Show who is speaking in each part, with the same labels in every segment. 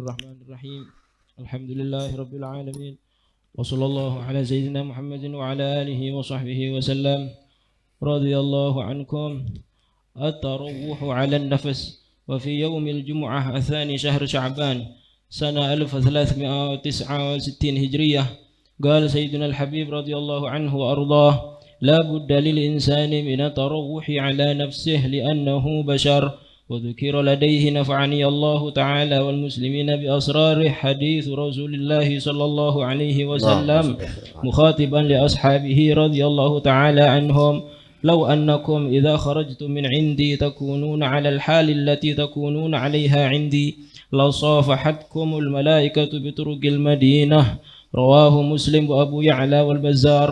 Speaker 1: الرحمن الرحيم الحمد لله رب العالمين وصلى الله على سيدنا محمد وعلى آله وصحبه وسلم رضي الله عنكم. التروح على النفس. وفي يوم الجمعة الثاني شهر شعبان سنة 1369 هجرية قال سيدنا الحبيب رضي الله عنه وأرضاه: لا بد للإنسان من التروح على نفسه لأنه بشر. وذكر لديه نفعني الله تعالى والمسلمين بأسرار حديث رسول الله صلى الله عليه وسلم مخاطبا لأصحابه رضي الله تعالى عنهم: لو أنكم إذا خرجتم من عندي تكونون على الحال التي تكونون عليها عندي لصافحتكم الملائكة بطرق المدينة. رواه مسلم وأبو يعلى والبزار.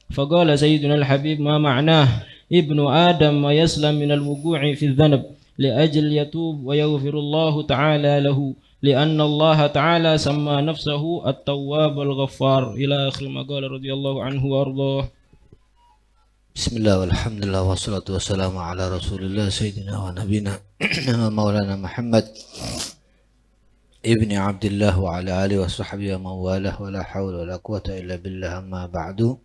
Speaker 1: فقال سيدنا الحبيب: ما معناه؟ ابن آدم ما يسلم من الوقوع في الذنب لأجل يتوب ويغفر الله تعالى له، لأن الله تعالى سمى نفسه التواب الغفار، إلى آخر ما قال رضي الله عنه وأرضاه.
Speaker 2: بسم الله والحمد لله والصلاة والسلام على رسول الله سيدنا ونبينا مولانا محمد ابن عبد الله وعلى آله وصحبه ومن والاه ولا حول ولا قوة إلا بالله. أما بعد.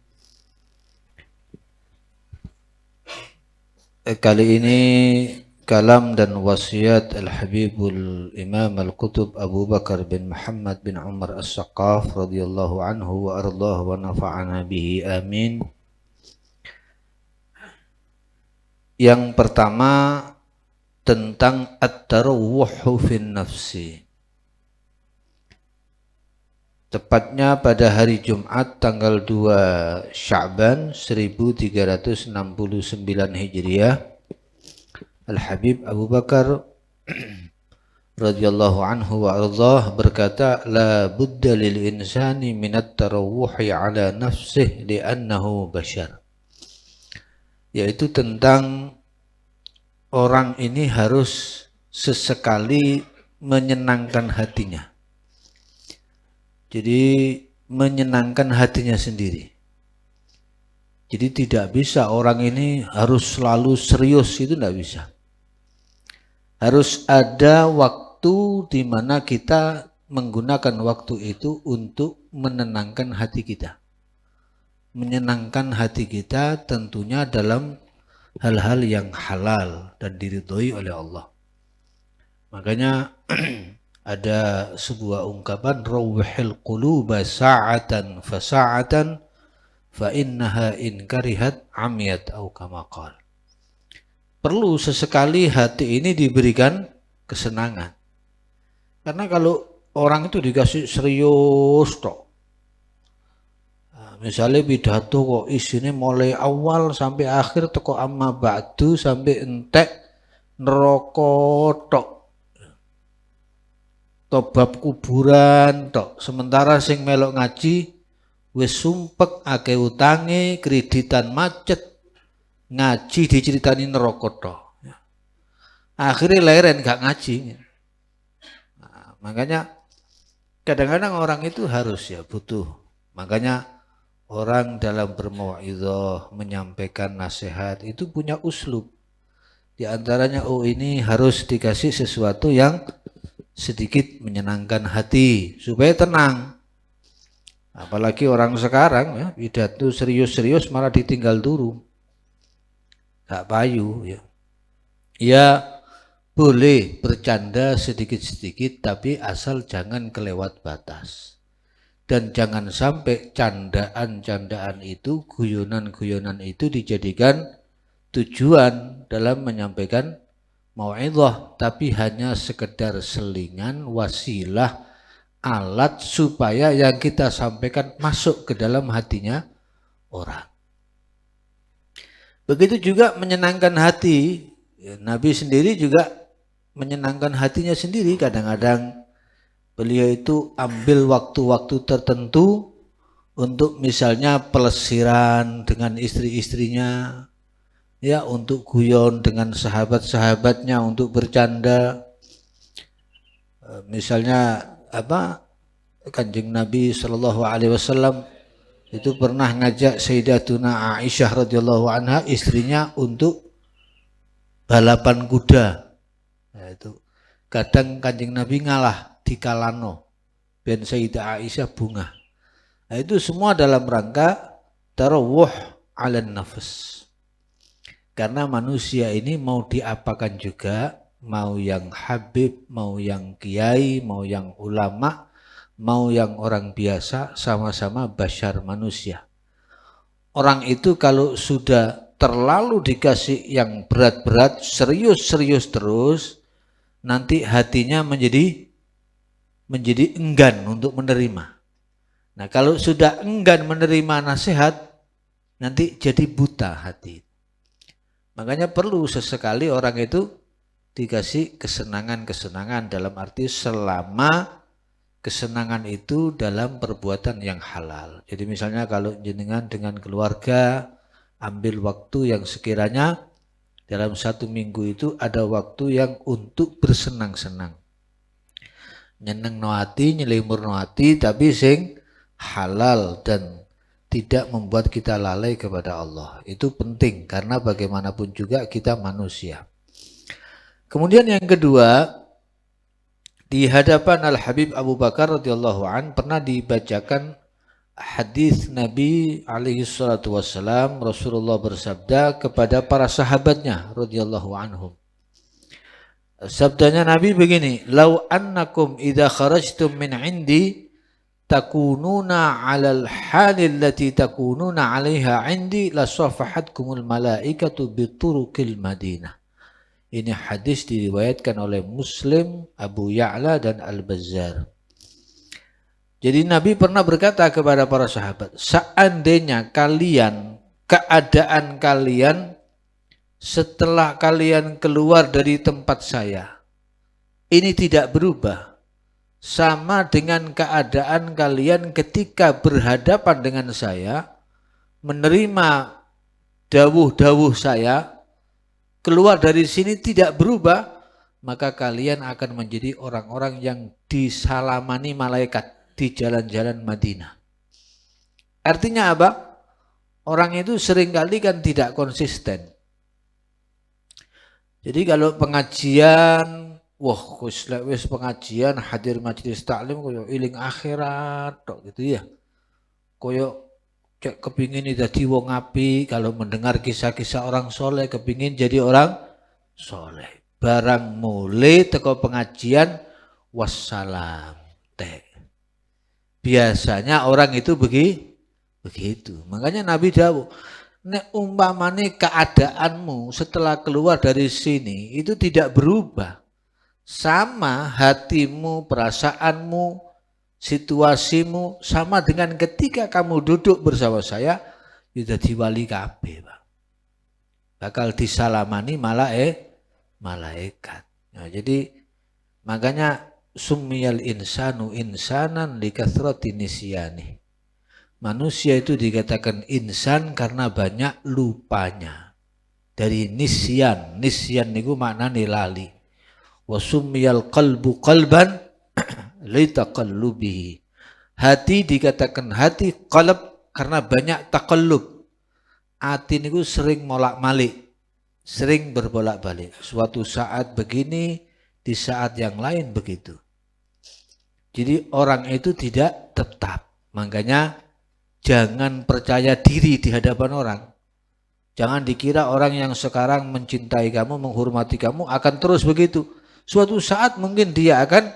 Speaker 2: Kali ini kalam dan wasiat Al-Habibul Imam Al-Qutub Abu Bakar bin Muhammad bin Umar As-Saqqaf radhiyallahu anhu wa ardhahu wa nafa'ana bihi amin. Yang pertama tentang at-tarawwuhu fin nafsi. Tepatnya pada hari Jumat tanggal 2 Sya'ban 1369 Hijriah, Al-Habib Abu Bakar radhiyallahu anhu wa ardhah berkata: la budda lil insani minat tarawwuhi ala nafsihi li'annahu bashar. Yaitu tentang orang ini harus sesekali menyenangkan hatinya. Jadi menyenangkan hatinya sendiri. Jadi tidak bisa orang ini harus selalu serius, itu tidak bisa. Harus ada waktu di mana kita menggunakan waktu itu untuk menenangkan hati kita. Menyenangkan hati kita tentunya dalam hal-hal yang halal dan diridhoi oleh Allah. Makanya ada sebuah ungkapan, rawwihil quluba sa'atan fa sa'atan fa innaha in karihat amiyat au kama qala. Perlu sesekali hati ini diberikan kesenangan. Karena kalau orang itu dikasih serius tok. Misalnya pidato kok isinya mulai awal sampai akhir toko amma ba'du sampai entek neraka tok. Tobab kuburan tok. Sementara sing melok ngaji wis sumpek akeh utange, kreditan macet, ngaji diceritani neraka tok. Akhirnya leren gak ngaji. Nah, makanya kadang-kadang orang itu harus butuh. Makanya orang dalam bermau'izah, menyampaikan nasihat itu punya uslub. Di antaranya ini harus dikasih sesuatu yang sedikit menyenangkan hati supaya tenang. Apalagi orang sekarang pidato serius-serius malah ditinggal dulu. Gak payu ya. Boleh bercanda sedikit-sedikit tapi asal jangan kelewat batas. Dan jangan sampai candaan-candaan itu, guyonan-guyonan itu dijadikan tujuan dalam menyampaikan mau'izah, tapi hanya sekedar selingan, wasilah, alat supaya yang kita sampaikan masuk ke dalam hatinya orang. Begitu juga menyenangkan hati. Nabi sendiri juga menyenangkan hatinya sendiri. Kadang-kadang beliau itu ambil waktu-waktu tertentu untuk misalnya pelesiran dengan istri-istrinya, untuk guyon dengan sahabat-sahabatnya, untuk bercanda. Misalnya Kanjeng Nabi Shallallahu Alaihi Wasallam itu pernah ngajak Sayyidatuna Aisyah radhiyallahu anha, istrinya, untuk balapan kuda. Itu kadang Kanjeng Nabi ngalah, dikalano ben Sayyidah Aisyah bunga. Nah, itu semua dalam rangka tarawuh 'alan nafs. Karena manusia ini mau diapakan juga, mau yang habib, mau yang kiai, mau yang ulama, mau yang orang biasa, sama-sama bashar manusia. Orang itu kalau sudah terlalu dikasih yang berat-berat, serius-serius terus, nanti hatinya menjadi enggan untuk menerima. Nah, kalau sudah enggan menerima nasihat, nanti jadi buta hati. Makanya perlu sesekali orang itu dikasih kesenangan-kesenangan, dalam arti selama kesenangan itu dalam perbuatan yang halal. Jadi misalnya kalau jenengan dengan keluarga ambil waktu yang sekiranya dalam 1 minggu itu ada waktu yang untuk bersenang-senang. Nyeneng no hati, nyelimur no hati, tapi sing halal dan tidak membuat kita lalai kepada Allah. Itu penting karena bagaimanapun juga kita manusia. Kemudian yang kedua, di hadapan Al-Habib Abu Bakar radhiyallahu an pernah dibacakan hadis Nabi alaihi salatu wassalam. Rasulullah bersabda kepada para sahabatnya radhiyallahu anhum. Sabdanya Nabi begini, "Lau annakum idza kharajtum min 'indi takununa 'alal halil lati takununa 'alaiha 'indi la safahatkumul malaikatu biturukil Madinah." Ini hadis diriwayatkan oleh Muslim, Abu Ya'la dan Al-Bazzar. Jadi Nabi pernah berkata kepada para sahabat, seandainya kalian, keadaan kalian setelah kalian keluar dari tempat saya, ini tidak berubah sama dengan keadaan kalian ketika berhadapan dengan saya, menerima dawuh-dawuh saya, keluar dari sini tidak berubah, maka kalian akan menjadi orang-orang yang disalamani malaikat di jalan-jalan Madinah. Artinya apa? Orang itu seringkali kan tidak konsisten. Jadi kalau pengajian, wah wis pengajian hadir majelis taklim koyo iling akhirat tok gitu ya. Koyo cek kepingin jadi wong api, kalau mendengar kisah-kisah orang soleh kepingin jadi orang soleh. Barang mulai teko pengajian wassalam teh. Biasanya orang itu begitu. Makanya Nabi dawuh, nek umpamane keadaanmu setelah keluar dari sini itu tidak berubah, sama hatimu, perasaanmu, situasimu sama dengan ketika kamu duduk bersama saya, sudah diwali kabeh, Pak. Bakal disalamani malaikat. Nah, jadi makanya summiyal insanu insanan likathrati nisyani. Manusia itu dikatakan insan karena banyak lupanya. Dari nisyan, nisyan niku maknane lali. Wa summiyal qalbu qalban litaqallubihi. Hati dikatakan hati, qalb karena banyak taqallub. Hati niku sering molak-malik, sering berbolak-balik. Suatu saat begini, di saat yang lain begitu. Jadi orang itu tidak tetap. Makanya jangan percaya diri di hadapan orang. Jangan dikira orang yang sekarang mencintai kamu, menghormati kamu akan terus begitu. Suatu saat mungkin dia akan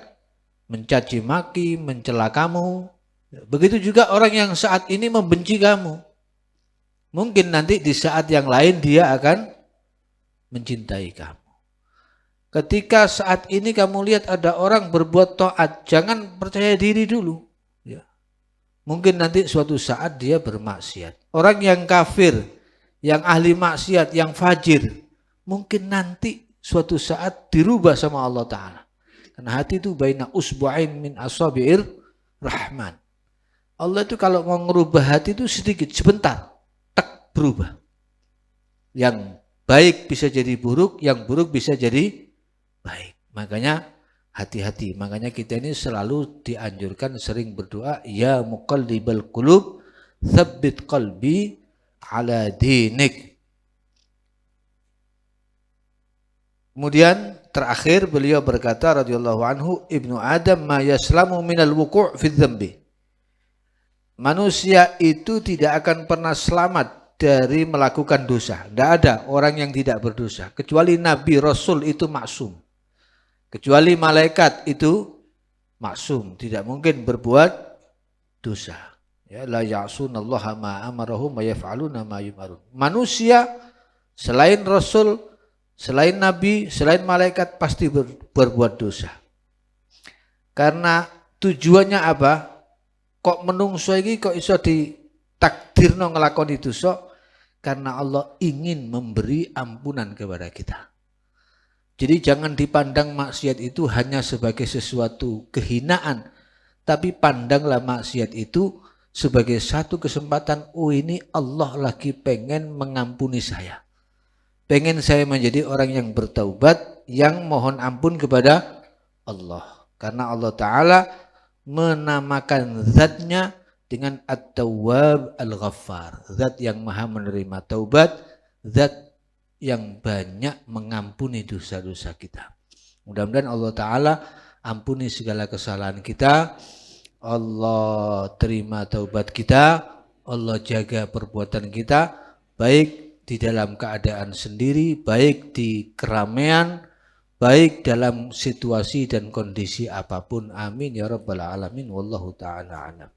Speaker 2: mencaci maki, mencela kamu. Begitu juga orang yang saat ini membenci kamu. Mungkin nanti di saat yang lain dia akan mencintai kamu. Ketika saat ini kamu lihat ada orang berbuat taat, jangan percaya diri dulu. Ya. Mungkin nanti suatu saat dia bermaksiat. Orang yang kafir, yang ahli maksiat, yang fajir, mungkin nanti suatu saat dirubah sama Allah Ta'ala. Karena hati itu baina usbu'ain min asabi'ir rahman. Allah itu kalau mau ngerubah hati itu sedikit, sebentar, tak berubah. Yang baik bisa jadi buruk, yang buruk bisa jadi baik. Makanya hati-hati. Makanya kita ini selalu dianjurkan sering berdoa, ya muqallibal qulub tsabbit qalbi ala dinik. Kemudian terakhir beliau berkata radhiyallahu anhu, Ibnu Adam ma yaslamu minal wuqu' fi dzambi. Manusia itu tidak akan pernah selamat dari melakukan dosa. Tidak ada orang yang tidak berdosa. Kecuali Nabi, Rasul itu maksum. Kecuali malaikat itu maksum. Tidak mungkin berbuat dosa. Ya, la ya'sunallaha ma amarahum wa yaf'aluna ma yumarun. Manusia selain Rasul, selain Nabi, selain malaikat pasti berbuat dosa. Karena tujuannya apa? Kok menungso iki kok iso ditakdirno nglakoni dosa? Karena Allah ingin memberi ampunan kepada kita. Jadi jangan dipandang maksiat itu hanya sebagai sesuatu kehinaan, tapi pandanglah maksiat itu sebagai satu kesempatan. Oh, ini Allah lagi pengen mengampuni saya. Pengen saya menjadi orang yang bertaubat, yang mohon ampun kepada Allah. Karena Allah Ta'ala menamakan zatnya dengan At-Tawwab Al-Ghaffar. Zat yang maha menerima taubat, zat yang banyak mengampuni dosa-dosa kita. Mudah-mudahan Allah Ta'ala ampuni segala kesalahan kita, Allah terima taubat kita, Allah jaga perbuatan kita, baik di dalam keadaan sendiri, baik di keramaian, baik dalam situasi dan kondisi apapun. Amin ya rabbal alamin. Wallahu ta'ala a'lam.